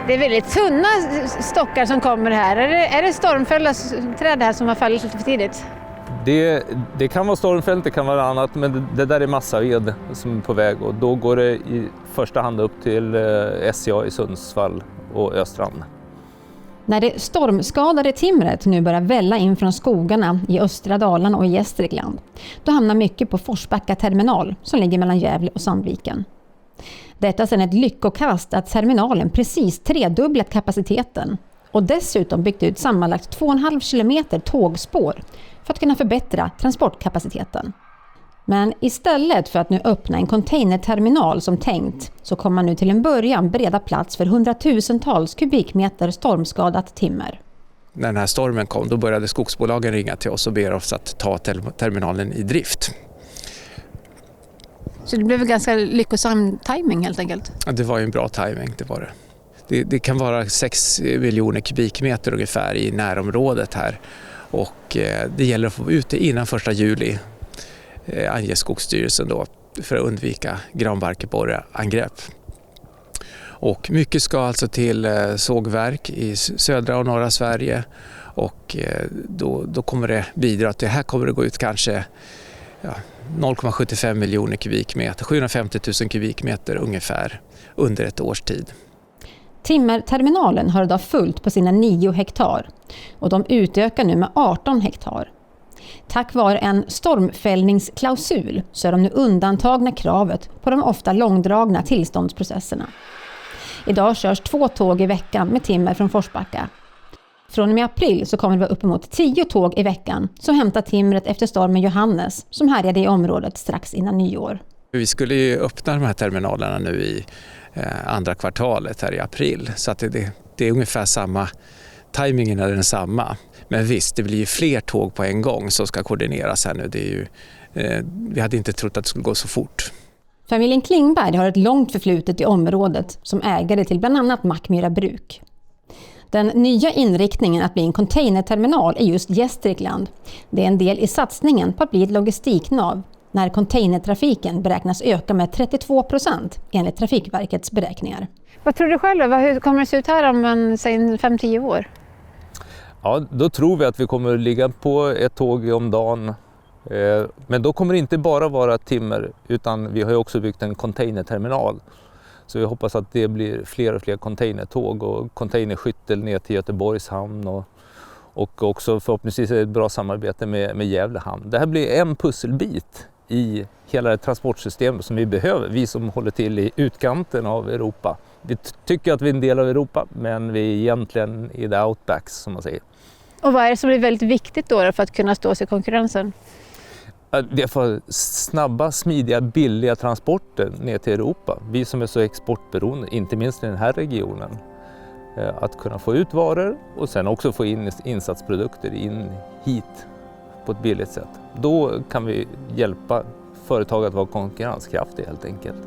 Det är väldigt tunna stockar som kommer här. Är det stormfällda träd här som har fallit lite för tidigt? Det kan vara stormfällt, det kan vara annat, men det där är massaved som är på väg och då går det i första hand upp till SCA i Sundsvall och Östrand. När det stormskadade timret nu börjar välla in från skogarna i östra Dalarna och Gästrikland, då hamnar mycket på Forsbacka terminal som ligger mellan Gävle och Sandviken. Detta är sedan ett lyckokast att terminalen precis tredubblat kapaciteten och dessutom byggt ut sammanlagt 2,5 kilometer tågspår för att kunna förbättra transportkapaciteten. Men istället för att nu öppna en containerterminal som tänkt så kommer man nu till en början bereda plats för hundratusentals kubikmeter stormskadat timmer. När den här stormen kom då började skogsbolagen ringa till oss och ber oss att ta terminalen i drift. Så det blev en ganska lyckosam timing helt enkelt? Ja, det var ju en bra timing, det var det. Det kan vara 6 miljoner kubikmeter ungefär i närområdet här och det gäller att få ut det innan 1 juli. Anger Skogsstyrelsen då för att undvika granbarkborreangrepp. Och mycket ska alltså till sågverk i södra och norra Sverige och då kommer det bidra till, här kommer det gå ut kanske 0,75 miljoner kubikmeter, 750 000 kubikmeter ungefär under ett års tid. Timmerterminalen har idag fullt på sina 9 hektar och de utökar nu med 18 hektar. Tack vare en stormfällningsklausul så är de nu undantagna kravet på de ofta långdragna tillståndsprocesserna. Idag körs 2 tåg i veckan med timmer från Forsbacka. Från och med april så kommer det vara uppemot 10 tåg i veckan som hämtar timret efter stormen Johannes som härjade i området strax innan nyår. Vi skulle ju öppna de här terminalerna nu i andra kvartalet här i april så att det är ungefär samma, timingen är den samma. Men visst, det blir ju fler tåg på en gång som ska koordineras här nu. Det är ju, vi hade inte trott att det skulle gå så fort. Familjen Klingberg har ett långt förflutet i området som ägare till bland annat Mackmyra bruk. Den nya inriktningen att bli en containerterminal är just Gästrikland. Det är en del i satsningen på att bli ett logistiknav när containertrafiken beräknas öka med 32% enligt Trafikverkets beräkningar. Vad tror du själv? Hur kommer det se ut här om 5-10 år? Ja, då tror vi att vi kommer ligga på ett tåg om dagen. Men då kommer det inte bara vara timmer utan vi har ju också byggt en containerterminal. Så vi hoppas att det blir fler och fler containertåg och containerskyttel ner till Göteborgs hamn och också förhoppningsvis ett bra samarbete med Gävle hamn. Det här blir en pusselbit i hela det transportsystemet som vi behöver, vi som håller till i utkanten av Europa. Vi tycker att vi är en del av Europa men vi är egentligen i the outbacks som man säger. Och vad är det som är väldigt viktigt då för att kunna stå sig i konkurrensen? Det är för snabba, smidiga, billiga transporter ner till Europa. Vi som är så exportberoende, inte minst i den här regionen. Att kunna få ut varor och sen också få in insatsprodukter in hit på ett billigt sätt. Då kan vi hjälpa företag att vara konkurrenskraftiga helt enkelt.